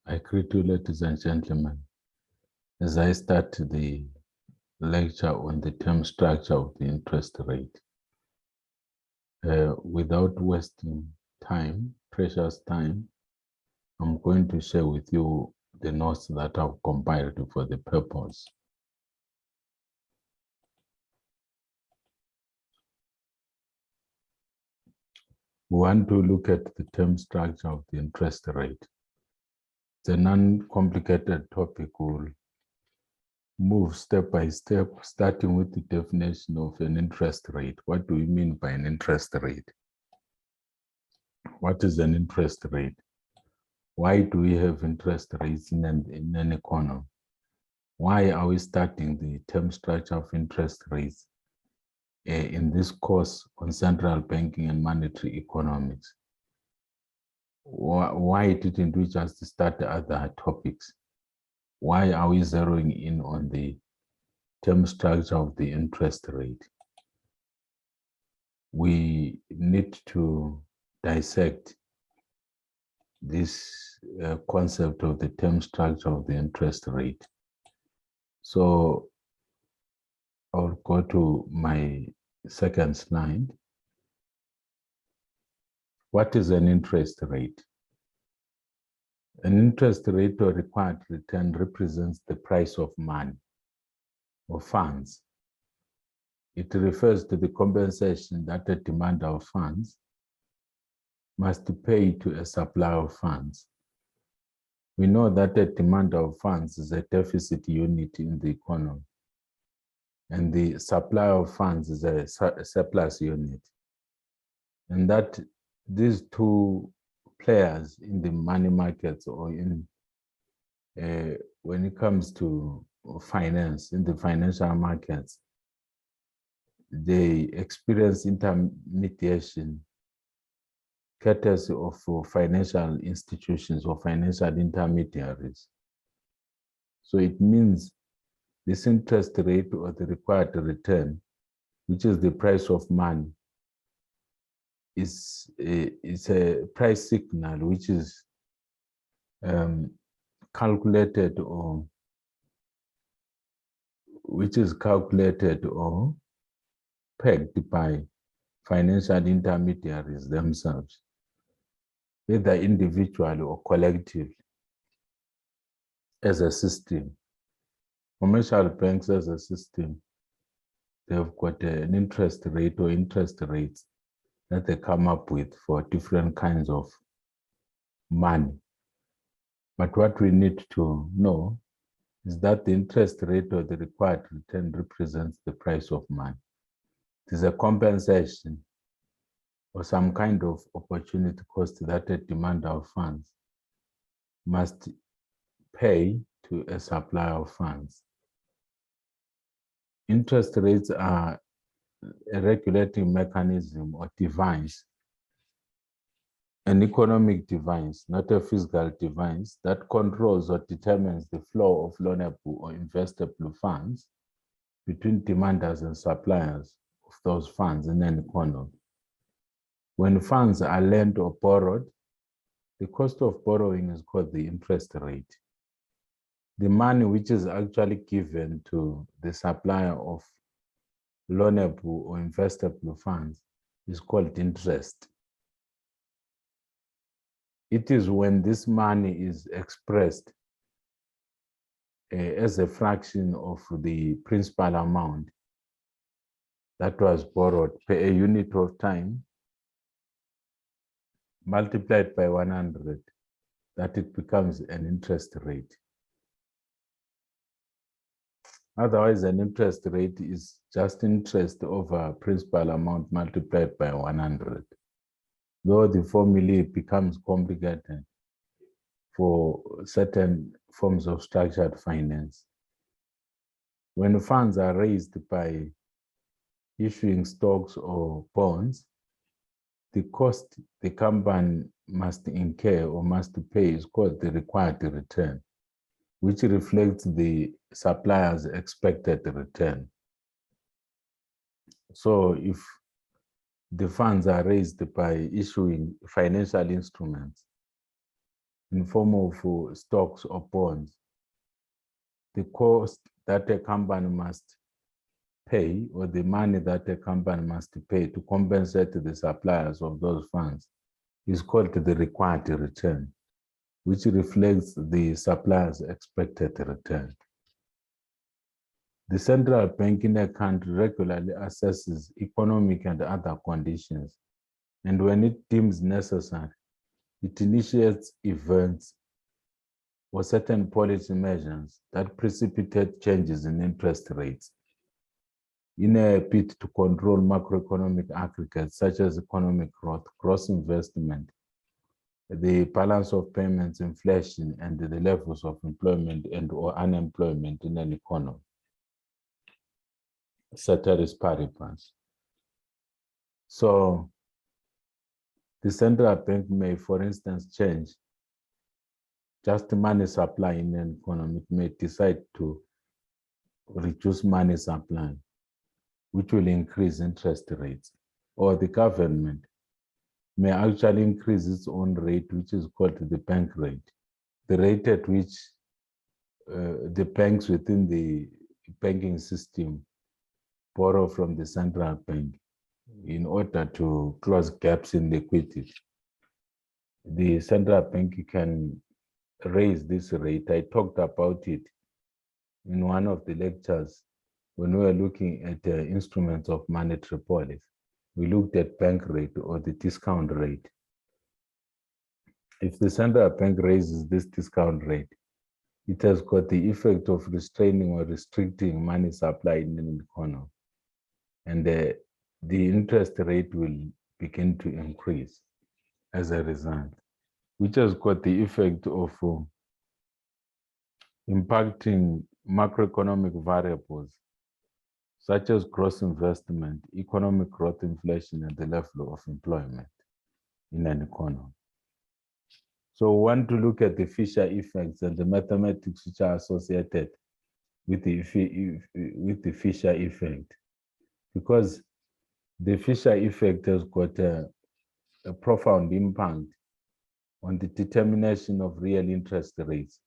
I greet you, ladies and gentlemen, as I start the lecture on the term structure of the interest rate. Without wasting time, precious time, I'm going to share with you the notes that I've compiled for the purpose. We want to look at the term structure of the interest rate. It's a non-complicated topic. We'll move step by step, starting with the definition of an interest rate. What do we mean by an interest rate? What is an interest rate? Why do we have interest rates in an economy? Why are we starting the term structure of interest rates in this course on central banking and monetary economics? Why didn't we just start other topics? Why are we zeroing in on the term structure of the interest rate? We need to dissect this concept of the term structure of the interest rate. So I'll go to my second slide. What is an interest rate? An interest rate or required return represents the price of money or funds. It refers to the compensation that a demander of funds must pay to a supplier of funds. We know that a demander of funds is a deficit unit in the economy, and the supplier of funds is a surplus unit. And that these two players in the money markets or in when it comes to finance, in the financial markets, they experience intermediation courtesy of financial institutions or financial intermediaries. So it means this interest rate or the required return, which is the price of money, is a price signal which is calculated or pegged by financial intermediaries themselves, either individually or collectively, as a system. Commercial banks as a system, they've got an interest rate or interest rates that they come up with for different kinds of money. But what we need to know is that the interest rate or the required return represents the price of money. It is a compensation or some kind of opportunity cost that a demander of funds must pay to a supplier of funds. Interest rates are a regulating mechanism or device, an economic device, not a physical device, that controls or determines the flow of loanable or investable funds between demanders and suppliers of those funds in an economy. When funds are lent or borrowed, the cost of borrowing is called the interest rate. The money which is actually given to the supplier of loanable or investable funds is called interest. It is when this money is expressed as a fraction of the principal amount that was borrowed per a unit of time multiplied by 100, that it becomes an interest rate. Otherwise, an interest rate is just interest over principal amount multiplied by 100. Though the formula becomes complicated for certain forms of structured finance. When funds are raised by issuing stocks or bonds, the cost the company must incur or must pay is called the required return, which reflects the supplier's expected return. So if the funds are raised by issuing financial instruments, in form of stocks or bonds, the cost that a company must pay, or the money that a company must pay to compensate the suppliers of those funds, is called the required return, which reflects the supplier's expected return. The central bank in a country regularly assesses economic and other conditions, and when it deems necessary, it initiates events or certain policy measures that precipitate changes in interest rates in a bid to control macroeconomic aggregates such as economic growth, gross investment, the balance of payments, inflation, and the levels of employment and or unemployment in an economy. Ceteris paribus. So the central bank may, for instance, change just money supply in an economy. It may decide to reduce money supply, which will increase interest rates, or the government may actually increase its own rate, which is called the bank rate, the rate at which the banks within the banking system borrow from the central bank in order to close gaps in liquidity. The central bank can raise this rate. I talked about it in one of the lectures when we were looking at instruments of monetary policy. We looked at bank rate or the discount rate. If the central bank raises this discount rate, it has got the effect of restraining or restricting money supply in an economy. And the interest rate will begin to increase as a result, which has got the effect of impacting macroeconomic variables such as gross investment, economic growth, inflation, and the level of employment in an economy. So we want to look at the Fisher effects and the mathematics which are associated with the Fisher effect, because the Fisher effect has got a profound impact on the determination of real interest rates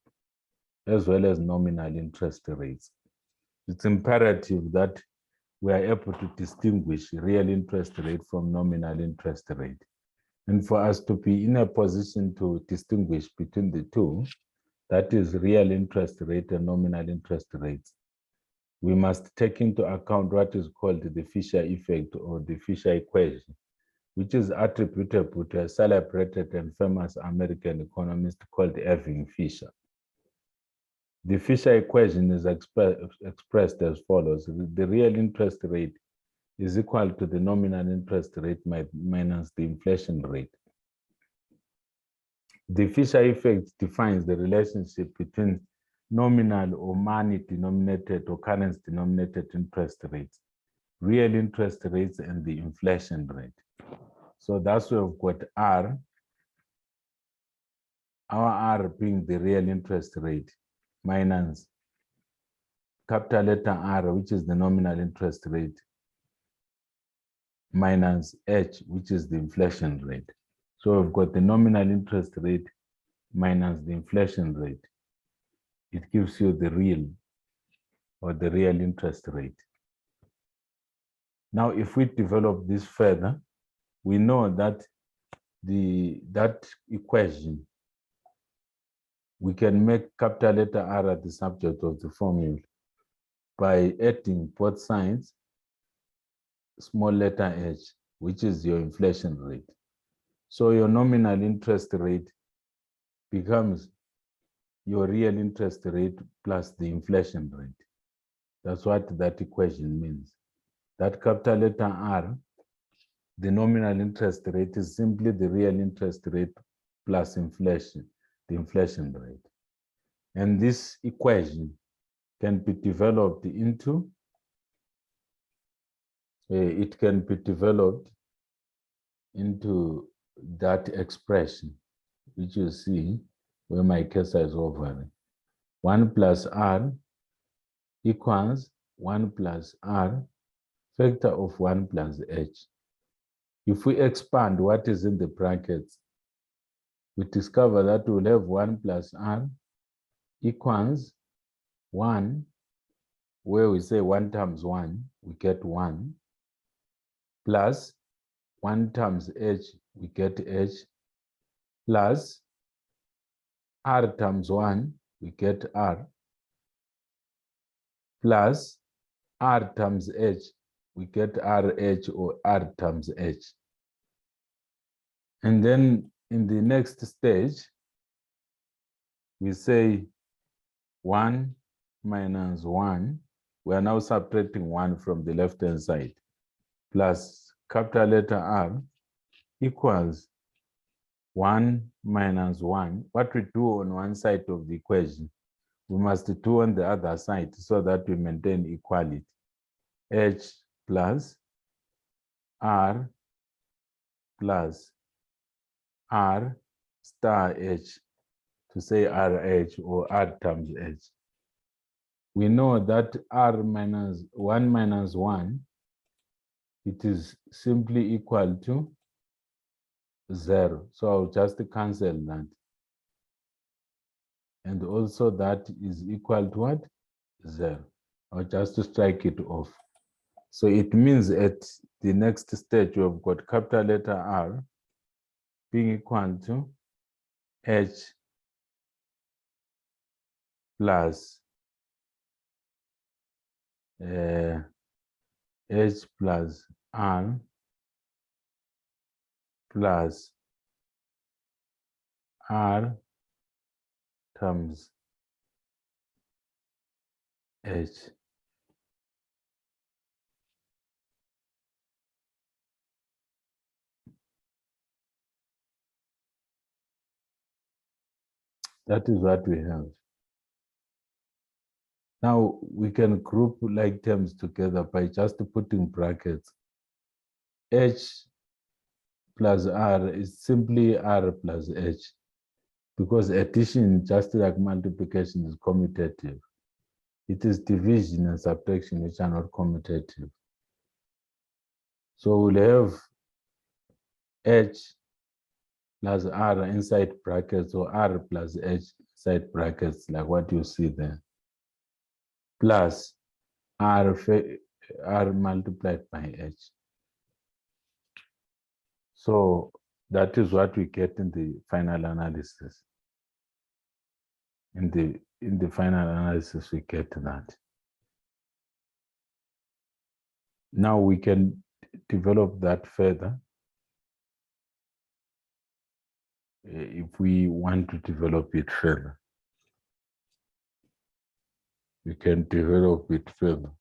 as well as nominal interest rates. It's imperative that we are able to distinguish real interest rate from nominal interest rate. And for us to be in a position to distinguish between the two, that is real interest rate and nominal interest rates, we must take into account what is called the Fisher effect or the Fisher equation, which is attributable to a celebrated and famous American economist called Irving Fisher. The Fisher equation is expressed as follows. The real interest rate is equal to the nominal interest rate minus the inflation rate. The Fisher effect defines the relationship between nominal or money-denominated or currency-denominated interest rates, real interest rates, and the inflation rate. So that's why we've got R, our R being the real interest rate, minus capital letter R, which is the nominal interest rate, minus H, which is the inflation rate. So we've got the nominal interest rate minus the inflation rate. It gives you the real or the real interest rate. Now, if we develop this further, we know that that equation, we can make capital letter R at the subject of the formula by adding both sides small letter h, which is your inflation rate. So your nominal interest rate becomes your real interest rate plus the inflation rate. That's what that equation means. That capital letter R, the nominal interest rate, is simply the real interest rate plus inflation, the inflation rate. And this equation can be developed into, it can be developed into that expression, which you see where my cursor is over. 1 plus R equals 1 plus R factor of 1 plus H. If we expand what is in the brackets, we discover that we'll have 1 plus r equals 1, where we say 1 times 1, we get 1, plus 1 times h, we get h, plus r times 1, we get r, plus r times h, we get rh or r times h. And then in the next stage, we say 1 minus 1. We are now subtracting 1 from the left-hand side, plus capital letter R equals 1 minus 1. What we do on one side of the equation, we must do on the other side so that we maintain equality. H plus R plus R star H, to say RH or R times H. We know that R minus 1, it is simply equal to 0. So I'll just cancel that. And also that is equal to what? 0. I'll just strike it off. So it means at the next stage, we've got capital letter R being equal to H plus H plus R plus R times H. That is what we have. Now we can group like terms together by just putting brackets. H plus R is simply R plus H, because addition, just like multiplication, is commutative. It is division and subtraction which are not commutative. So we'll have H plus R inside brackets, or R plus H inside brackets, like what you see there, plus R multiplied by H. So that is what we get in the final analysis. In the final analysis, we get that. Now we can develop that further if we want to develop it further. We can develop it further.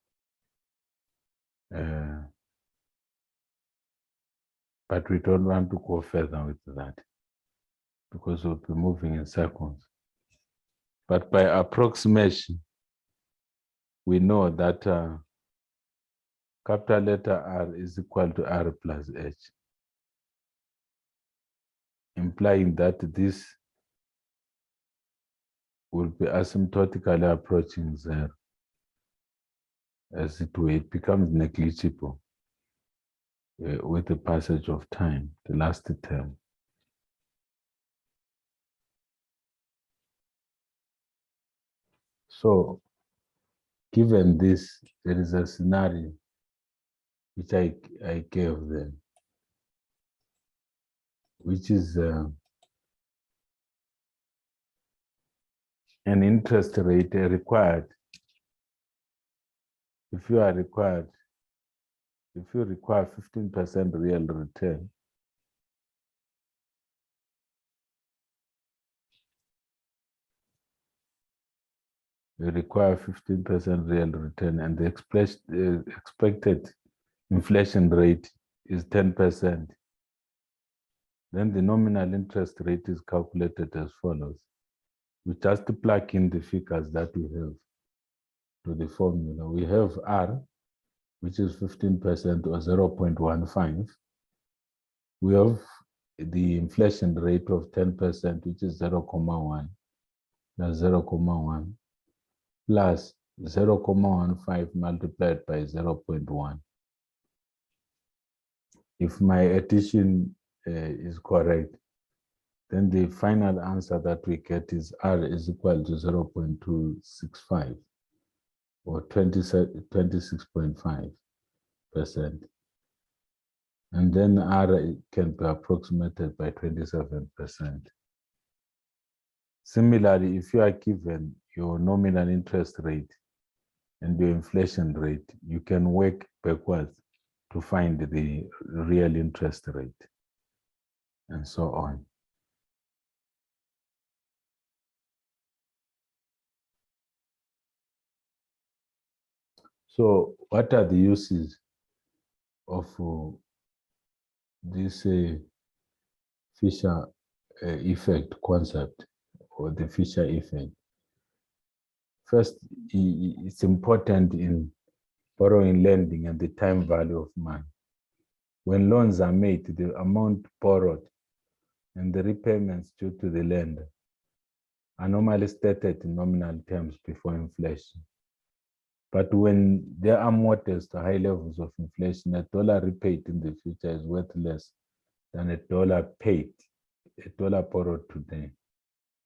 But we don't want to go further with that, because we'll be moving in circles. But by approximation, we know that capital letter R is equal to R plus H, implying that this will be asymptotically approaching 0. As it were, it becomes negligible with the passage of time, the last term. So, given this, there is a scenario which I gave them, which is an interest rate required. If you require 15% real return, you require 15% real return, and the expected inflation rate is 10%. Then the nominal interest rate is calculated as follows. We just plug in the figures that we have to the formula. We have R, which is 15% or 0.15. We have the inflation rate of 10%, which is 0.1. That's 0.1 plus 0.15 multiplied by 0.1. If my addition is correct, then the final answer that we get is R is equal to 0.265 or 26.5%. And then R can be approximated by 27%. Similarly, if you are given your nominal interest rate and your inflation rate, you can work backwards to find the real interest rate, and so on. So what are the uses of this Fisher effect concept, or the Fisher effect? First, it's important in borrowing, lending, and the time value of money. When loans are made, the amount borrowed and the repayments due to the lender are normally stated in nominal terms before inflation. But when there are modest to high levels of inflation, a dollar repaid in the future is worth less than a dollar borrowed today.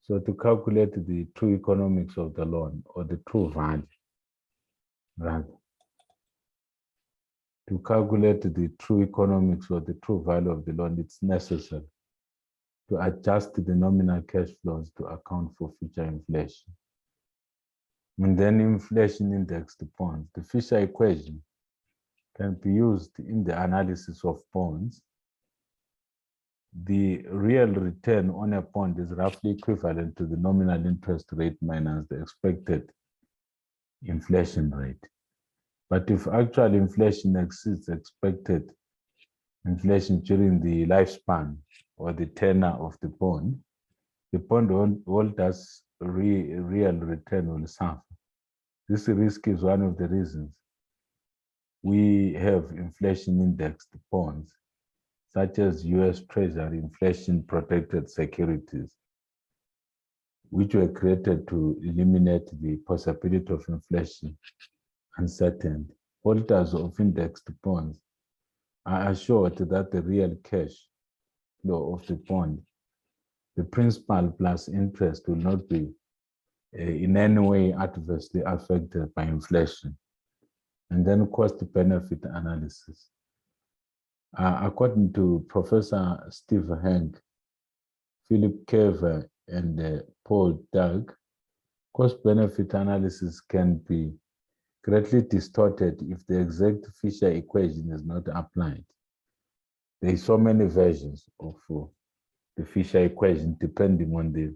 So to calculate the true economics of the loan, or the true value, rather, to calculate the true economics or the true value of the loan, it's necessary to adjust the nominal cash flows to account for future inflation. And then inflation indexed bonds. The Fisher equation can be used in the analysis of bonds. The real return on a bond is roughly equivalent to the nominal interest rate minus the expected inflation rate. But if actual inflation exceeds expected inflation during the lifespan or the tenor of the bond holder's real return will suffer. This risk is one of the reasons we have inflation indexed bonds, such as US Treasury inflation protected securities, which were created to eliminate the possibility of inflation uncertainty. Holders of indexed bonds are assured that the real cash flow of the bond, the principal plus interest, will not be in any way adversely affected by inflation. And then cost-benefit analysis. According to Professor Steve Hank, Philip Kever, and Paul Doug, cost-benefit analysis can be greatly distorted if the exact Fisher equation is not applied. There are so many versions of the Fisher equation depending on the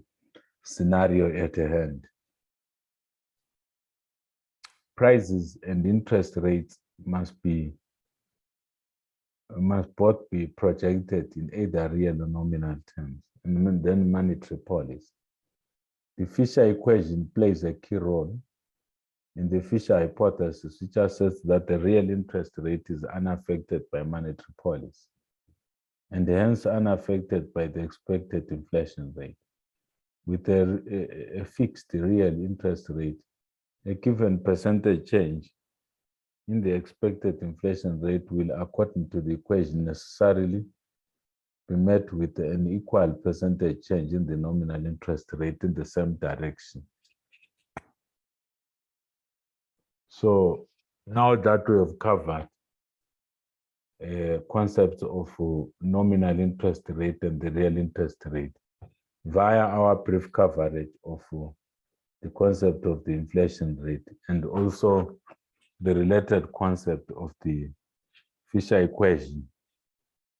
scenario at hand. Prices and interest rates must both be projected in either real or nominal terms, and then monetary policy. The Fisher equation plays a key role in the Fisher hypothesis, which asserts that the real interest rate is unaffected by monetary policy, and hence unaffected by the expected inflation rate. With a fixed real interest rate, a given percentage change in the expected inflation rate will, according to the equation, necessarily be met with an equal percentage change in the nominal interest rate in the same direction. So now that we have covered concepts of nominal interest rate and the real interest rate via our brief coverage of the concept of the inflation rate, and also the related concept of the Fisher equation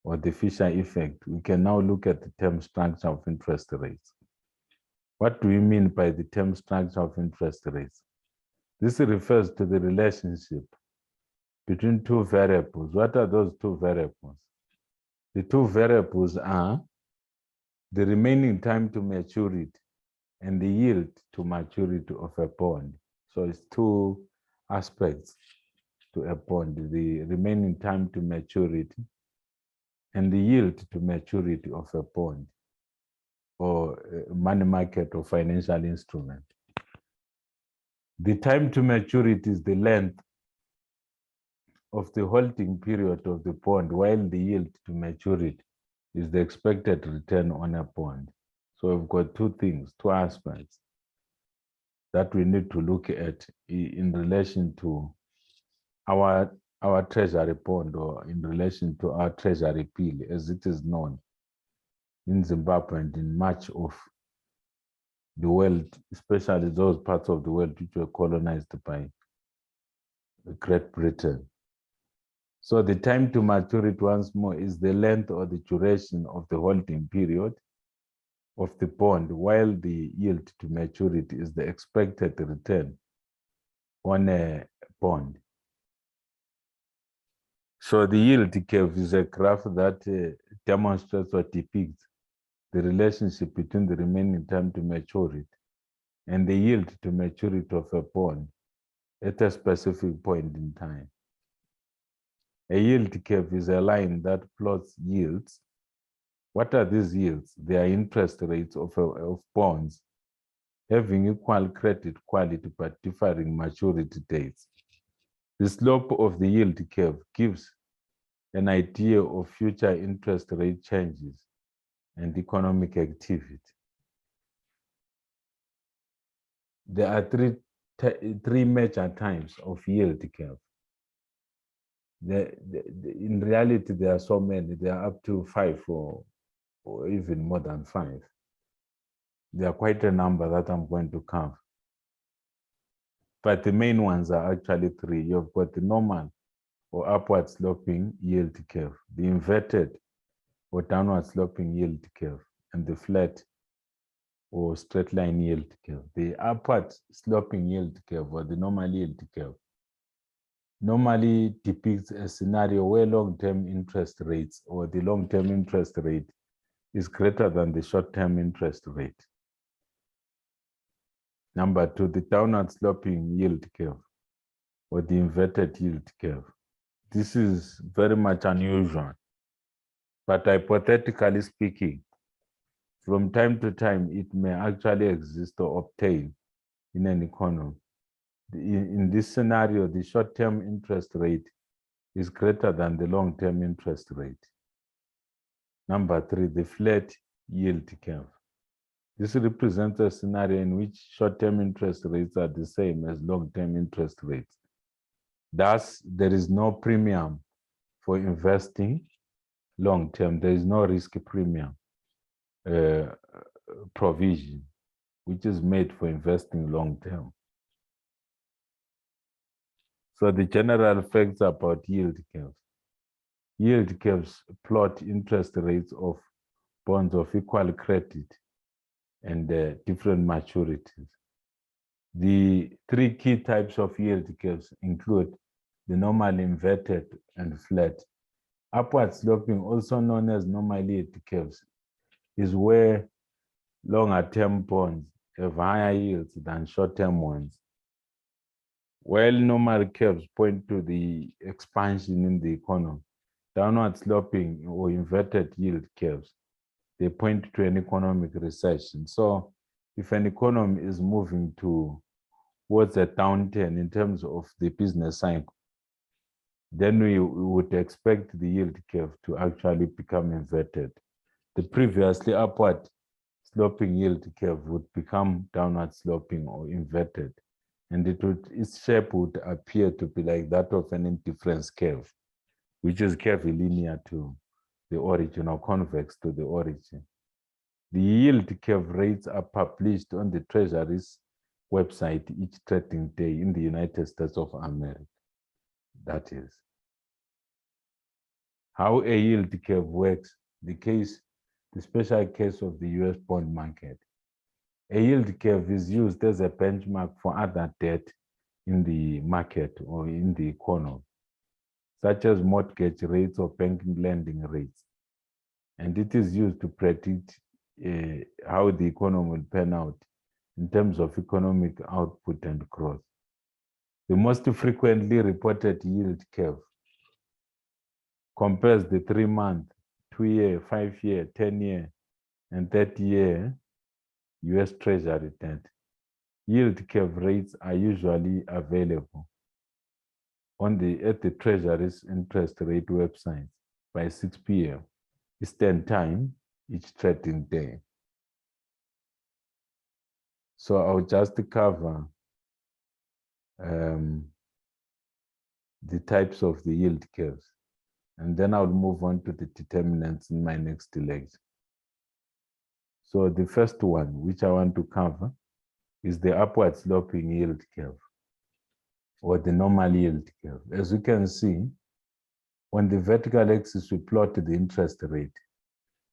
or the Fisher effect, we can now look at the term structure of interest rates. What do we mean by the term structure of interest rates? This refers to the relationship between two variables. What are those two variables? The two variables are the remaining time to maturity and the yield to maturity of a bond. So it's two aspects to a bond: the remaining time to maturity and the yield to maturity of a bond or money market or financial instrument. The time to maturity is the length of the holding period of the bond, while the yield to maturity is the expected return on a bond. So we've got two things, two aspects that we need to look at in relation to our treasury bond, or in relation to our treasury bill, as it is known in Zimbabwe and in much of the world, especially those parts of the world which were colonized by Great Britain. So the time to maturity, once more, is the length or the duration of the holding period of the bond, while the yield to maturity is the expected return on a bond. So the yield curve is a graph that demonstrates or depicts the relationship between the remaining time to maturity and the yield to maturity of a bond at a specific point in time. A yield curve is a line that plots yields. What are these yields? They are interest rates of bonds having equal credit quality but differing maturity dates. The slope of the yield curve gives an idea of future interest rate changes and economic activity. There are three major types of yield curve. In reality, there are so many. There are up to 5 or even more than 5. There are quite a number that I'm going to cover. But the main ones are actually 3. You've got the normal or upward sloping yield curve, the inverted or downward sloping yield curve, and the flat or straight line yield curve. The upward sloping yield curve, or the normal yield curve, normally depicts a scenario where long-term interest rates, or the long-term interest rate, is greater than the short-term interest rate. Number 2, the downward sloping yield curve, or the inverted yield curve. This is very much unusual, but hypothetically speaking, from time to time, it may actually exist or obtain in an economy. In this scenario, the short-term interest rate is greater than the long-term interest rate. Number 3, the flat yield curve. This represents a scenario in which short-term interest rates are the same as long-term interest rates. Thus, there is no premium for investing long-term. There is no risk premium provision, which is made for investing long-term. So the general facts about yield curves. Yield curves plot interest rates of bonds of equal credit and different maturities. The 3 key types of yield curves include the normal, inverted, and flat. Upward sloping, also known as normal yield curves, is where longer-term bonds have higher yields than short-term ones. While normal curves point to the expansion in the economy, downward sloping or inverted yield curves, they point to an economic recession. So if an economy is moving towards a downturn in terms of the business cycle, then we would expect the yield curve to actually become inverted. The previously upward sloping yield curve would become downward sloping or inverted, and its shape would appear to be like that of an indifference curve, which is curvy linear to the origin or convex to the origin. The yield curve rates are published on the Treasury's website each trading day in the United States of America. That is how a yield curve works. The special case of the US bond market. A yield curve is used as a benchmark for other debt in the market or in the economy, such as mortgage rates or banking lending rates. And it is used to predict how the economy will pan out in terms of economic output and growth. The most frequently reported yield curve compares the 3-month, 2-year, 5-year, 10-year, and 30-year US Treasury debt. Yield curve rates are usually available at the Treasury's interest rate website by 6 p.m. Eastern Time each trading day. So I'll just cover the types of the yield curves, and then I'll move on to the determinants in my next lecture. So the first one, which I want to cover, is the upward sloping yield curve, or the normal yield curve. As you can see, on the vertical axis, we plot the interest rate.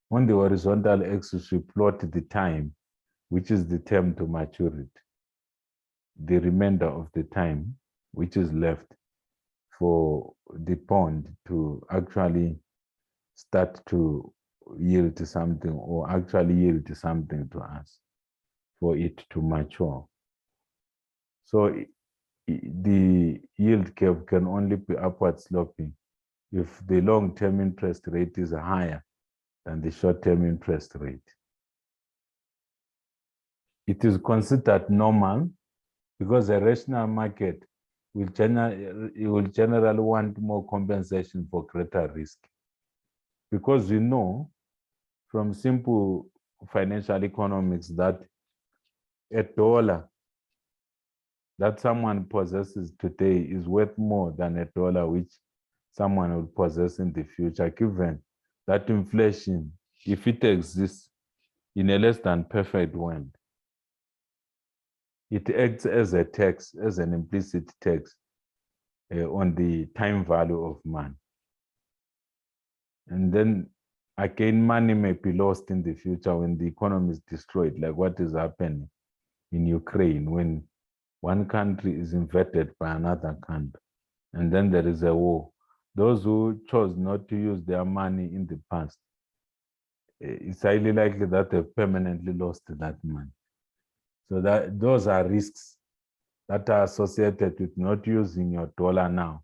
On the horizontal axis, we plot the time, which is the term to maturity, the remainder of the time, which is left for the bond to actually start to yield something, or actually yield something to us, for it to mature. So the yield curve can only be upward sloping if the long-term interest rate is higher than the short-term interest rate. It is considered normal because a rational market will generally want more compensation for greater risk. Because we know from simple financial economics that a dollar that someone possesses today is worth more than a dollar which someone will possess in the future, given that inflation, if it exists in a less than perfect world, it acts as a tax, as an implicit tax on the time value of money. And then again, money may be lost in the future when the economy is destroyed, like what is happening in Ukraine, when one country is invaded by another country, and then there is a war. Those who chose not to use their money in the past, it's highly likely that they've permanently lost that money. So that those are risks that are associated with not using your dollar now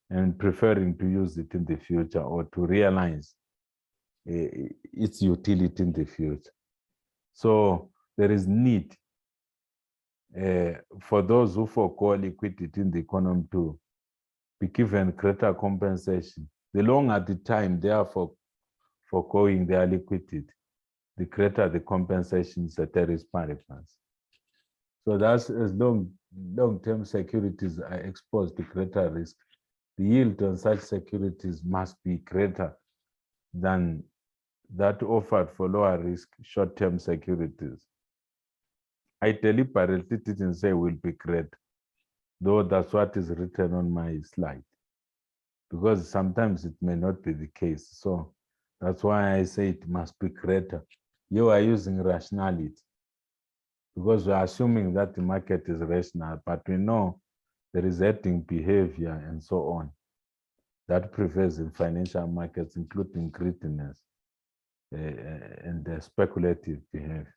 and preferring to use it in the future, or to realize its utility in the future. So there is need for those who forego liquidity in the economy to be given greater compensation. The longer the time they are foregoing their liquidity, the greater the compensation ceteris paribus. So that's as long-term securities are exposed to greater risk, the yield on such securities must be greater than that offered for lower risk short-term securities. I deliberately didn't say will be great, though that's what is written on my slide, because sometimes it may not be the case. So that's why I say it must be greater. You are using rationality, because we're assuming that the market is rational, but we know there is hedging behavior and so on that prevails in financial markets, including greediness and speculative behavior.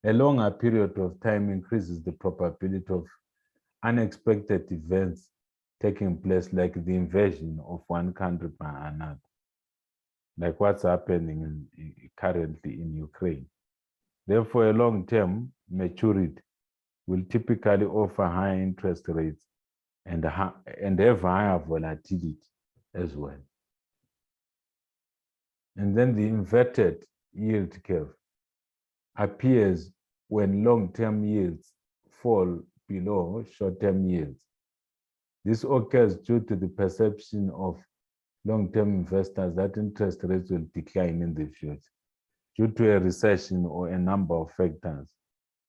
A longer period of time increases the probability of unexpected events taking place, like the invasion of one country by another, like what's happening currently in Ukraine. Therefore, a long-term maturity will typically offer higher interest rates and have higher volatility as well. And then the inverted yield curve appears when long-term yields fall below short-term yields. This occurs due to the perception of long-term investors that interest rates will decline in the future, due to a recession or a number of factors,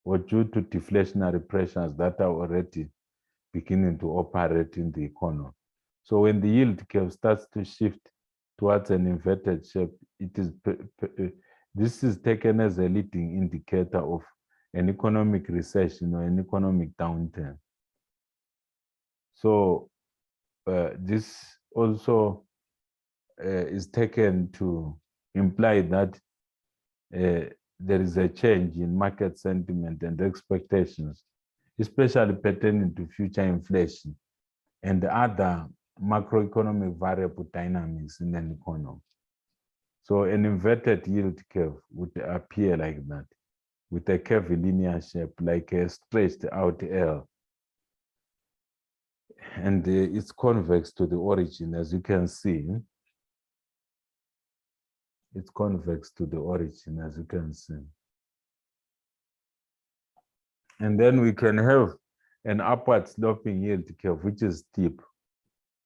or due to deflationary pressures that are already beginning to operate in the economy. So when the yield curve starts to shift towards an inverted shape, this is taken as a leading indicator of an economic recession or an economic downturn. So this also is taken to imply that there is a change in market sentiment and expectations, especially pertaining to future inflation and other macroeconomic variable dynamics in an economy. So an inverted yield curve would appear like that, with a curvilinear shape, like a stretched out L. And it's convex to the origin, as you can see. It's convex to the origin, as you can see. And then we can have an upward sloping yield curve, which is steep,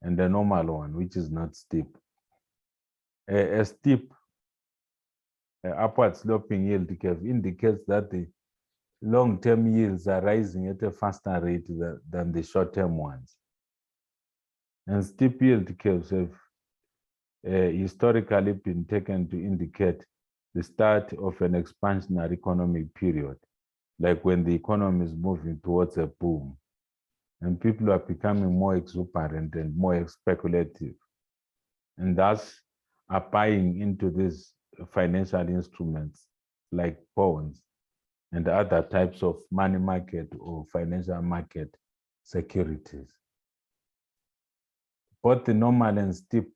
and a normal one, which is not steep. A steep upward sloping yield curve indicates that the long-term yields are rising at a faster rate than the short-term ones. And steep yield curves have historically been taken to indicate the start of an expansionary economic period, like when the economy is moving towards a boom and people are becoming more exuberant and more speculative, and thus are buying into these financial instruments like bonds and other types of money market or financial market securities. Both the normal and steep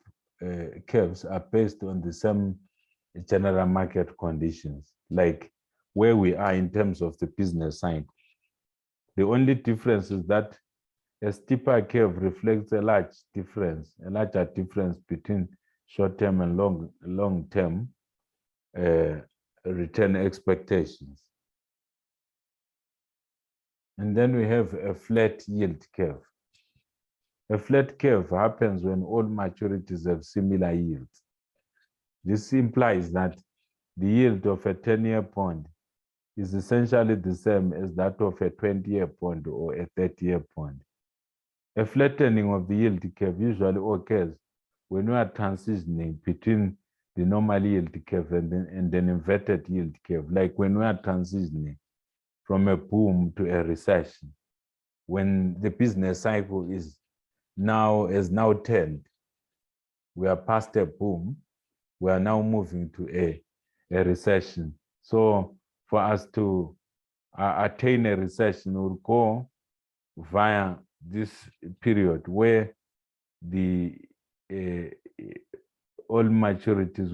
curves are based on the same general market conditions, like where we are in terms of the business cycle. The only difference is that a steeper curve reflects a larger difference between short-term and long-term return expectations. And then we have a flat yield curve. A flat curve happens when all maturities have similar yields. This implies that the yield of a 10-year bond is essentially the same as that of a 20-year bond or a 30-year bond. A flattening of the yield curve usually occurs when we are transitioning between the normal yield curve and an inverted yield curve, like when we are transitioning from a boom to a recession, when the business cycle has now turned. We are past a boom. We are now moving to a recession. So for us to attain a recession, we'll go via this period where all maturities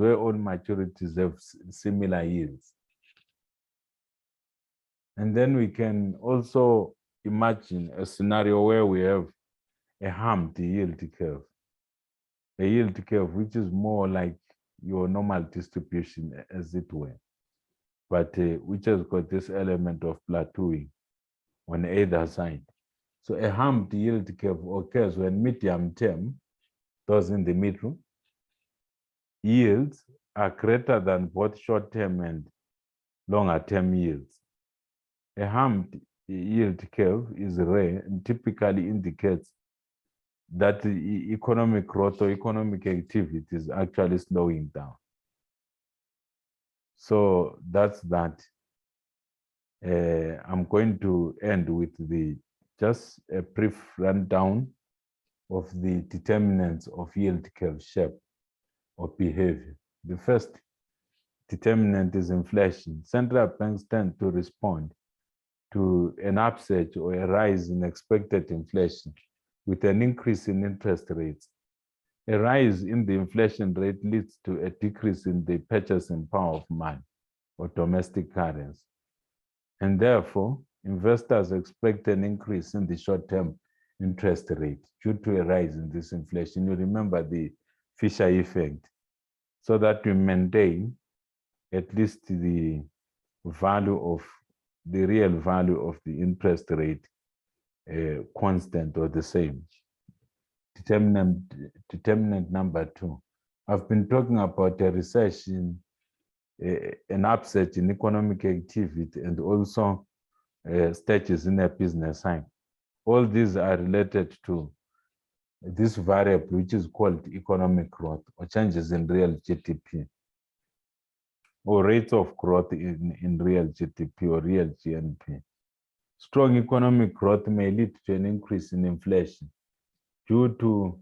have similar yields. And then we can also imagine a scenario where we have a humped yield curve, a yield curve which is more like your normal distribution, as it were, but which has got this element of plateauing on either side. So a humped yield curve occurs when medium term, those in the middle, yields are greater than both short-term and longer-term yields. A humped yield curve is rare and typically indicates that the economic growth or economic activity is actually slowing down. So that's that. I'm going to end with just a brief rundown of the determinants of yield curve shape or behavior. The first determinant is inflation. Central banks tend to respond to an upsurge or a rise in expected inflation with an increase in interest rates. A rise in the inflation rate leads to a decrease in the purchasing power of money or domestic currency. And therefore, investors expect an increase in the short-term interest rate due to a rise in this inflation. You remember the Fisher effect, so that we maintain at least the real value of the interest rate constant or the same. Determinant number 2. I've been talking about a recession, an upset in economic activity, and also stages in a business cycle. All these are related to this variable, which is called economic growth or changes in real GDP, or rates of growth in real GDP or real GNP. Strong economic growth may lead to an increase in inflation due to,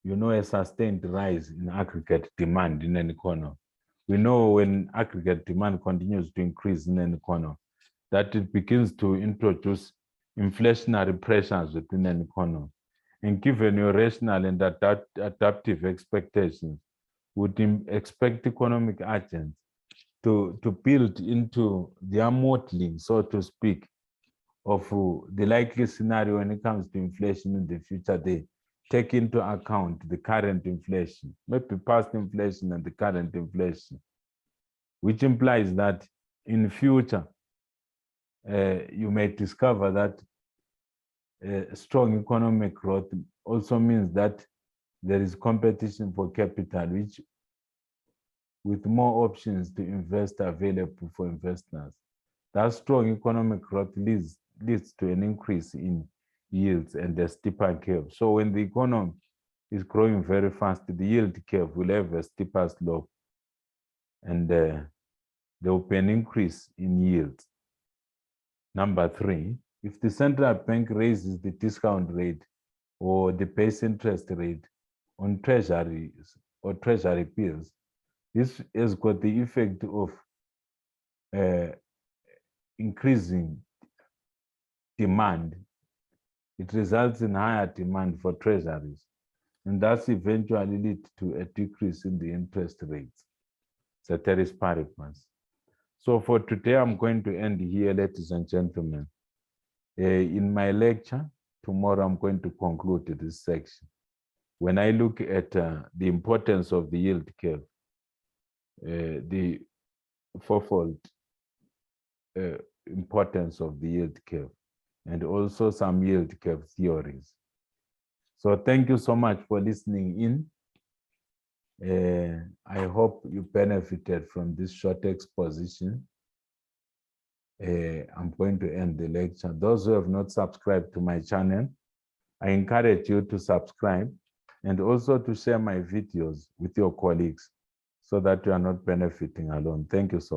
a sustained rise in aggregate demand in an economy. We know when aggregate demand continues to increase in an economy, that it begins to introduce inflationary pressures within an economy. And given your rational and adaptive expectations, would expect economic agents to build into their modeling, so to speak, of the likely scenario when it comes to inflation in the future. They take into account the current inflation, maybe past inflation and the current inflation, which implies that in future, you may discover that strong economic growth also means that there is competition for capital, which with more options to invest available for investors. That strong economic growth leads to an increase in yields and a steeper curve. So when the economy is growing very fast, the yield curve will have a steeper slope, and there will be an increase in yields. Number 3, if the central bank raises the discount rate or the base interest rate on treasuries or treasury bills, this has got the effect of increasing demand. It results in higher demand for treasuries, and that's eventually lead to a decrease in the interest rates, ceteris paribus. So for today, I'm going to end here, ladies and gentlemen. In my lecture, tomorrow I'm going to conclude this section. When I look at the importance of the yield curve, the fourfold importance of the yield curve, and also some yield curve theories. So thank you so much for listening in. I hope you benefited from this short exposition. I'm going to end the lecture. Those who have not subscribed to my channel, I encourage you to subscribe and also to share my videos with your colleagues so that you are not benefiting alone. Thank you so much.